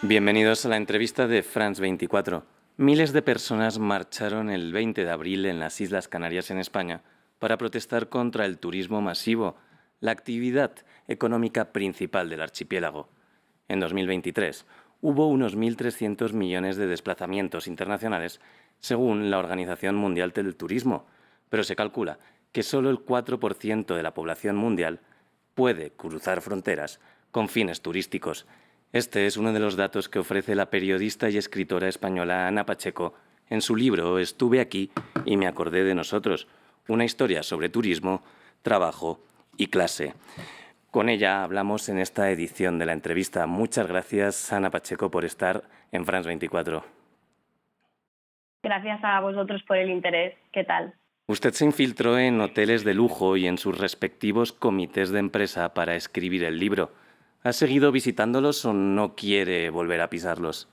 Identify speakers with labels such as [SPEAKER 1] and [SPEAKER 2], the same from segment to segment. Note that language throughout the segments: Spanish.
[SPEAKER 1] Bienvenidos a la entrevista de France 24. Miles de personas marcharon el 20 de abril en las Islas Canarias, en España, para protestar contra el turismo masivo, la actividad económica principal del archipiélago. En 2023 hubo unos 1.300 millones de desplazamientos internacionales, según la Organización Mundial del Turismo, pero se calcula que solo el 4% de la población mundial puede cruzar fronteras con fines turísticos. Este es uno de los datos que ofrece la periodista y escritora española Ana Pacheco en su libro Estuve aquí y me acordé de nosotros, una historia sobre turismo, trabajo y clase. Con ella hablamos en esta edición de la entrevista. Muchas gracias, Ana Pacheco, por estar en France 24.
[SPEAKER 2] Gracias a vosotros por el interés. ¿Qué tal?
[SPEAKER 1] Usted se infiltró en hoteles de lujo y en sus respectivos comités de empresa para escribir el libro. ¿Ha seguido visitándolos o no quiere volver a pisarlos?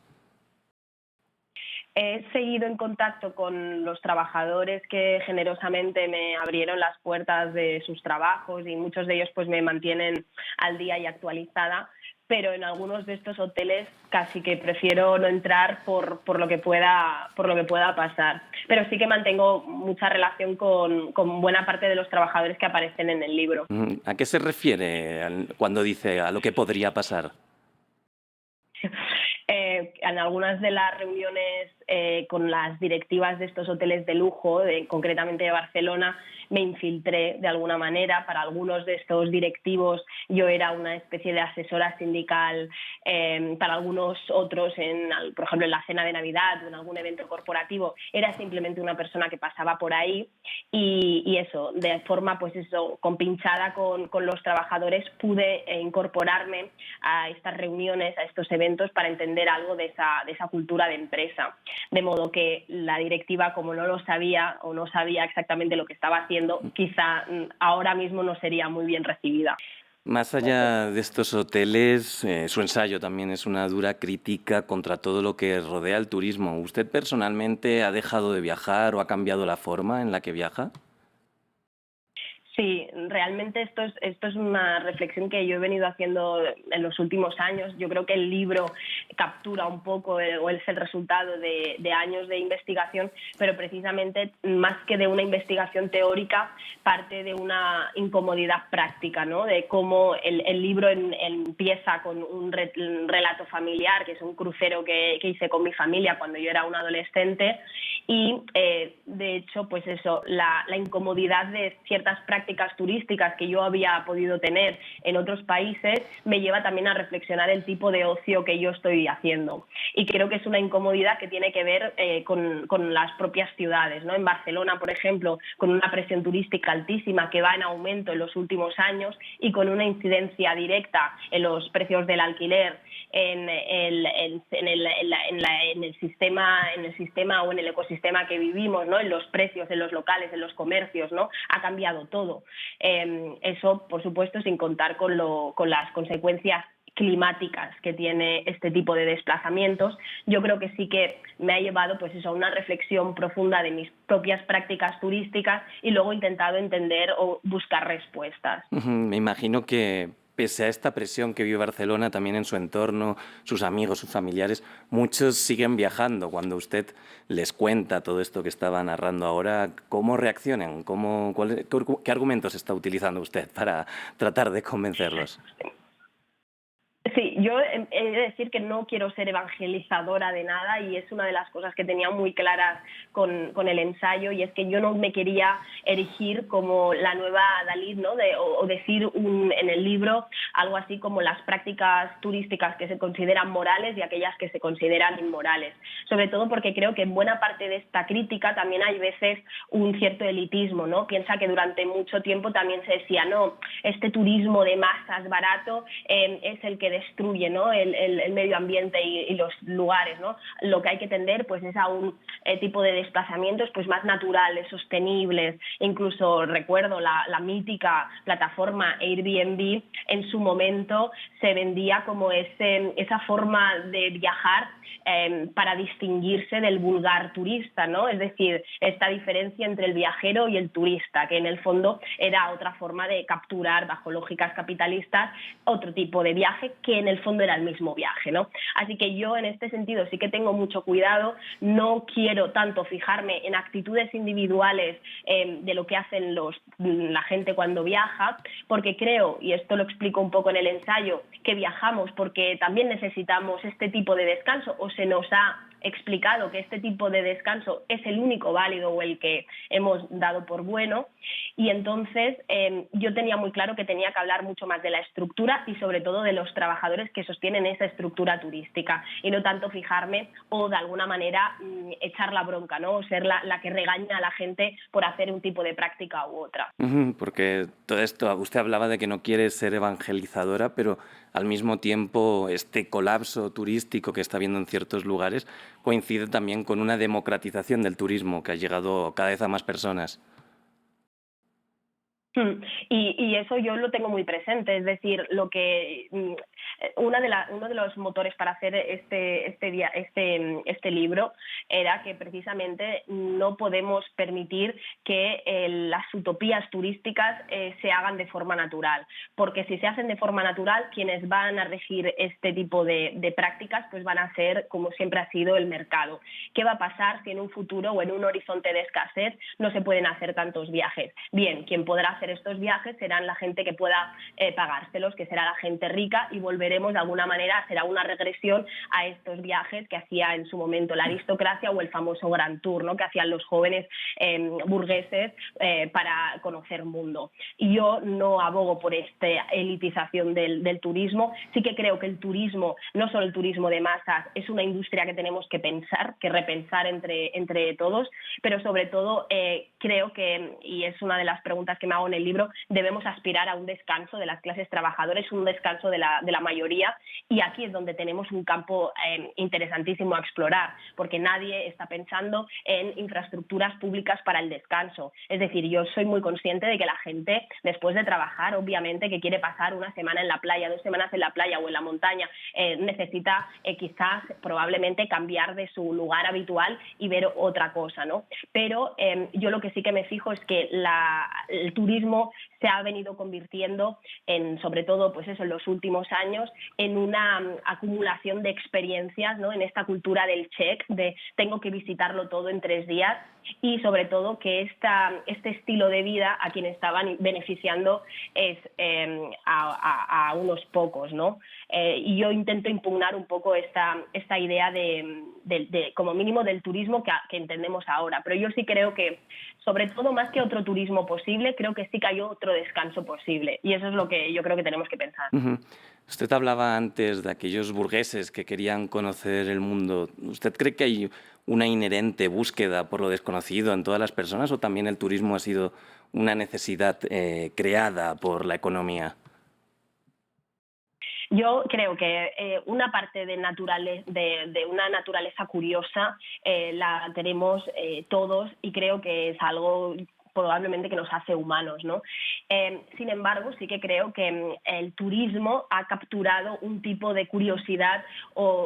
[SPEAKER 2] He seguido en contacto con los trabajadores que generosamente me abrieron las puertas de sus trabajos y muchos de ellos pues me mantienen al día y actualizada, pero en algunos de estos hoteles casi que prefiero no entrar por lo que pueda pasar. Pero sí que mantengo mucha relación con buena parte de los trabajadores que aparecen en el libro.
[SPEAKER 1] ¿A qué se refiere cuando dice a lo que podría pasar?
[SPEAKER 2] En algunas de las reuniones con las directivas de estos hoteles de lujo, concretamente de Barcelona, me infiltré de alguna manera. Para algunos de estos directivos yo era una especie de asesora sindical, para algunos otros, por ejemplo, en la cena de Navidad o en algún evento corporativo, era simplemente una persona que pasaba por ahí y eso, de forma compinchada con los trabajadores, pude incorporarme a estas reuniones, a estos eventos, para entender algo de esa cultura de empresa. De modo que la directiva, como no lo sabía o no sabía exactamente lo que estaba haciendo, quizá ahora mismo no sería muy bien recibida.
[SPEAKER 1] Más allá de estos hoteles, su ensayo también es una dura crítica contra todo lo que rodea el turismo. ¿Usted personalmente ha dejado de viajar o ha cambiado la forma en la que viaja?
[SPEAKER 2] Sí, realmente esto es una reflexión que yo he venido haciendo en los últimos años. Yo creo que el libro captura un poco o es el resultado de años de investigación, pero precisamente más que de una investigación teórica, parte de una incomodidad práctica, ¿no? De cómo el libro empieza con un relato familiar, que es un crucero que hice con mi familia cuando yo era una adolescente, y de hecho, pues eso, la incomodidad de ciertas prácticas turísticas que yo había podido tener en otros países me lleva también a reflexionar el tipo de ocio que yo estoy haciendo. Y creo que es una incomodidad que tiene que ver con las propias ciudades, ¿no? En Barcelona, por ejemplo, con una presión turística altísima que va en aumento en los últimos años y con una incidencia directa en los precios del alquiler, en el sistema o en el ecosistema que vivimos, ¿no? En los precios, en los locales, en los comercios, ¿no? Ha cambiado todo. Eso, por supuesto, sin contar con las consecuencias climáticas que tiene este tipo de desplazamientos. Yo creo que sí que me ha llevado a una reflexión profunda de mis propias prácticas turísticas y luego he intentado entender o buscar respuestas.
[SPEAKER 1] Me imagino que pese a esta presión que vive Barcelona, también en su entorno, sus amigos, sus familiares, muchos siguen viajando. Cuando usted les cuenta todo esto que estaba narrando ahora, ¿cómo reaccionan? ¿Qué argumentos está utilizando usted para tratar de convencerlos?
[SPEAKER 2] Sí, yo he de decir que no quiero ser evangelizadora de nada y es una de las cosas que tenía muy claras con el ensayo, y es que yo no me quería erigir como la nueva Dalí, ¿no? O decir en el libro algo así como las prácticas turísticas que se consideran morales y aquellas que se consideran inmorales. Sobre todo porque creo que en buena parte de esta crítica también hay veces un cierto elitismo, ¿no? Piensa que durante mucho tiempo también se decía, no, este turismo de masas barato es el que destruye, ¿no? el medio ambiente y los lugares, ¿no? Lo que hay que tender pues es a un tipo de desplazamientos pues más naturales, sostenibles. Incluso recuerdo la mítica plataforma Airbnb, en su momento se vendía como esa forma de viajar para distinguirse del vulgar turista, ¿no? Es decir, esta diferencia entre el viajero y el turista, que en el fondo era otra forma de capturar, bajo lógicas capitalistas, otro tipo de viaje que en el fondo era el mismo viaje, ¿no? Así que yo en este sentido sí que tengo mucho cuidado, no quiero tanto fijarme en actitudes individuales de lo que hacen la gente cuando viaja, porque creo, y esto lo explico un poco en el ensayo, que viajamos porque también necesitamos este tipo de descanso, o se nos ha explicado que este tipo de descanso es el único válido o el que hemos dado por bueno, y entonces yo tenía muy claro que tenía que hablar mucho más de la estructura y sobre todo de los trabajadores que sostienen esa estructura turística, y no tanto fijarme o de alguna manera echar la bronca, ¿no? O ser la que regaña a la gente por hacer un tipo de práctica u otra.
[SPEAKER 1] Porque todo esto, usted hablaba de que no quiere ser evangelizadora, pero al mismo tiempo este colapso turístico que está habiendo en ciertos lugares coincide también con una democratización del turismo que ha llegado cada vez a más personas.
[SPEAKER 2] Y eso yo lo tengo muy presente, es decir, uno de los motores para hacer este libro era que precisamente no podemos permitir que las utopías turísticas se hagan de forma natural, porque si se hacen de forma natural, quienes van a regir este tipo de prácticas pues van a ser, como siempre ha sido, el mercado. ¿Qué va a pasar si en un futuro o en un horizonte de escasez no se pueden hacer tantos viajes? Bien, quien podrá hacer estos viajes serán la gente que pueda pagárselos, que será la gente rica, y volveremos de alguna manera, será una regresión a estos viajes que hacía en su momento la aristocracia o el famoso Grand Tour, ¿no? Que hacían los jóvenes burgueses para conocer mundo. Y yo no abogo por esta elitización del turismo. Sí que creo que el turismo, no solo el turismo de masas, es una industria que tenemos que pensar, que repensar entre todos, pero sobre todo creo que, y es una de las preguntas que me hago en el libro, debemos aspirar a un descanso de las clases trabajadoras, un descanso de la mayoría, y aquí es donde tenemos un campo interesantísimo a explorar, porque nadie está pensando en infraestructuras públicas para el descanso. Es decir, yo soy muy consciente de que la gente, después de trabajar, obviamente que quiere pasar una semana en la playa, 2 semanas en la playa o en la montaña, necesita quizás probablemente cambiar de su lugar habitual y ver otra cosa, ¿no? Pero yo lo que sí que me fijo es que el turismo se ha venido convirtiendo sobre todo pues eso, en los últimos años, en una acumulación de experiencias, ¿no? En esta cultura del check, de tengo que visitarlo todo en 3 días, y sobre todo que este estilo de vida a quien estaban beneficiando es a unos pocos, ¿no? Y yo intento impugnar un poco esta idea de como mínimo del turismo que entendemos ahora, pero yo sí creo que, sobre todo más que otro turismo posible, creo que sí que hay otro descanso posible, y eso es lo que yo creo que tenemos que pensar.
[SPEAKER 1] Usted hablaba antes de aquellos burgueses que querían conocer el mundo. ¿Usted cree que hay una inherente búsqueda por lo desconocido en todas las personas, o también el turismo ha sido una necesidad creada por la economía?
[SPEAKER 2] Yo creo que una parte de una naturaleza curiosa la tenemos todos, y creo que es algo probablemente que nos hace humanos, ¿no? Sin embargo, sí que creo que el turismo ha capturado un tipo de curiosidad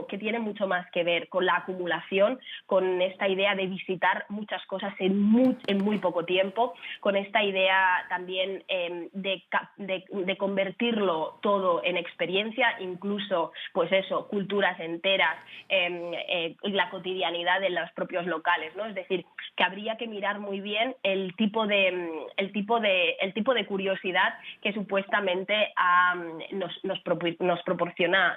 [SPEAKER 2] que tiene mucho más que ver con la acumulación, con esta idea de visitar muchas cosas en muy poco tiempo, con esta idea también de convertirlo todo en experiencia, incluso, pues eso, culturas enteras, la cotidianidad de los propios locales, ¿no? Es decir, que habría que mirar muy bien el tipo de curiosidad que supuestamente nos proporciona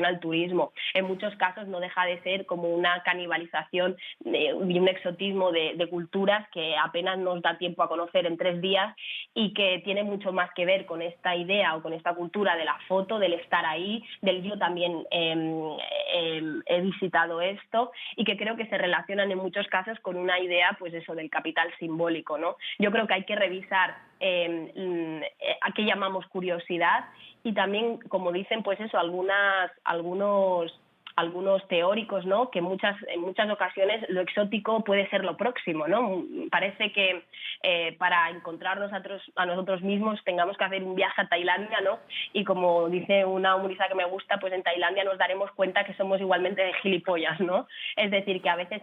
[SPEAKER 2] el turismo. En muchos casos no deja de ser como una canibalización y un exotismo de culturas que apenas nos da tiempo a conocer en 3 días, y que tiene mucho más que ver con esta idea o con esta cultura de la foto, del estar ahí, del yo también he visitado esto, y que creo que se relacionan en muchos casos con una idea, pues eso, del capital simbólico, ¿no? Yo creo que hay que revisar a qué llamamos curiosidad, y también, como dicen, pues eso, algunos teóricos, ¿no? Que en muchas ocasiones lo exótico puede ser lo próximo, ¿no? Parece que para encontrarnos a nosotros mismos tengamos que hacer un viaje a Tailandia, ¿no? Y como dice una humorista que me gusta, pues en Tailandia nos daremos cuenta que somos igualmente de gilipollas, ¿no? Es decir, que a veces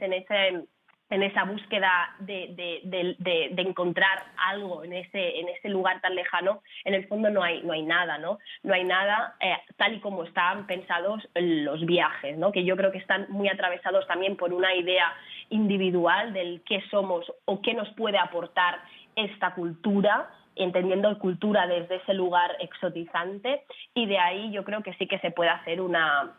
[SPEAKER 2] en esa búsqueda de encontrar algo en ese lugar tan lejano, en el fondo no hay nada, ¿no? No hay nada tal y como están pensados los viajes, ¿no? Que yo creo que están muy atravesados también por una idea individual del qué somos o qué nos puede aportar esta cultura, entendiendo cultura desde ese lugar exotizante, y de ahí yo creo que sí que se puede hacer una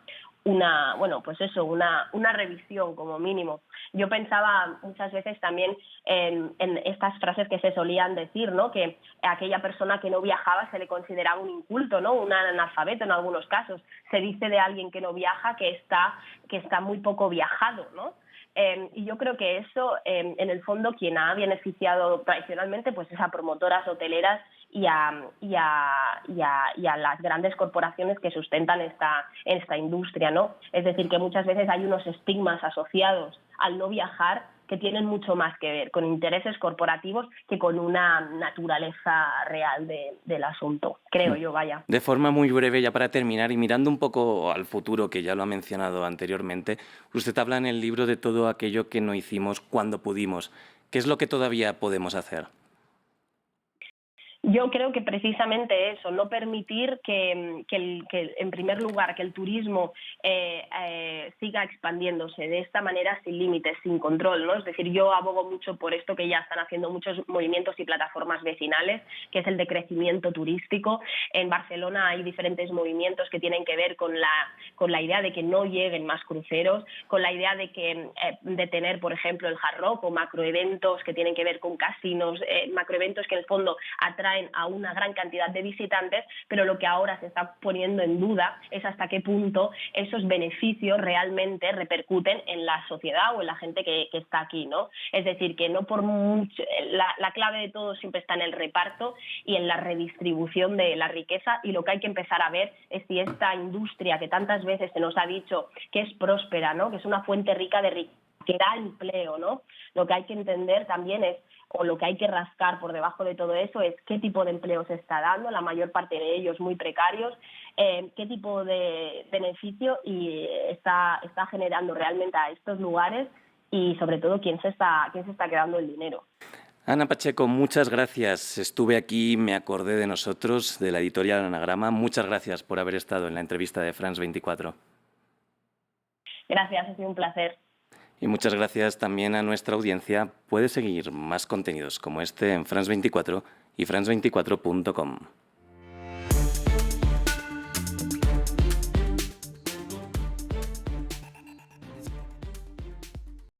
[SPEAKER 2] revisión como mínimo. Yo pensaba muchas veces también en estas frases que se solían decir, ¿no? Que a aquella persona que no viajaba se le consideraba un inculto, ¿no? Un analfabeto en algunos casos. Se dice de alguien que no viaja que está muy poco viajado, ¿no? Y yo creo que eso, en el fondo, quien ha beneficiado tradicionalmente pues es a promotoras hoteleras y a las grandes corporaciones que sustentan esta industria, ¿no? Es decir, que muchas veces hay unos estigmas asociados al no viajar que tienen mucho más que ver con intereses corporativos que con una naturaleza real del asunto, creo yo, vaya.
[SPEAKER 1] De forma muy breve, ya para terminar, y mirando un poco al futuro, que ya lo ha mencionado anteriormente, usted habla en el libro de todo aquello que no hicimos cuando pudimos. ¿Qué es lo que todavía podemos hacer?
[SPEAKER 2] Yo creo que precisamente eso, no permitir que en primer lugar, que el turismo siga expandiéndose de esta manera sin límites, sin control, ¿no? Es decir, yo abogo mucho por esto que ya están haciendo muchos movimientos y plataformas vecinales, que es el de crecimiento turístico. En Barcelona hay diferentes movimientos que tienen que ver con la idea de que no lleguen más cruceros, con la idea de tener, por ejemplo, el Hard Rock o macroeventos que tienen que ver con casinos, macroeventos que en el fondo atraen a una gran cantidad de visitantes, pero lo que ahora se está poniendo en duda es hasta qué punto esos beneficios realmente repercuten en la sociedad o en la gente que está aquí, ¿no? Es decir, que no por mucho, la clave de todo siempre está en el reparto y en la redistribución de la riqueza, y lo que hay que empezar a ver es si esta industria que tantas veces se nos ha dicho que es próspera, ¿no? Que es una fuente rica de riqueza, que da empleo, ¿no? Lo que hay que entender también es, o lo que hay que rascar por debajo de todo eso, es qué tipo de empleo se está dando, la mayor parte de ellos muy precarios, qué tipo de beneficio y está generando realmente a estos lugares, y sobre todo quién se está quedando el dinero.
[SPEAKER 1] Ana Pacheco, muchas gracias. Estuve aquí, me acordé de nosotros, de la editorial Anagrama. Muchas gracias por haber estado en la entrevista de France 24.
[SPEAKER 2] Gracias, ha sido un placer.
[SPEAKER 1] Y muchas gracias también a nuestra audiencia. Puede seguir más contenidos como este en France 24 y france24.com.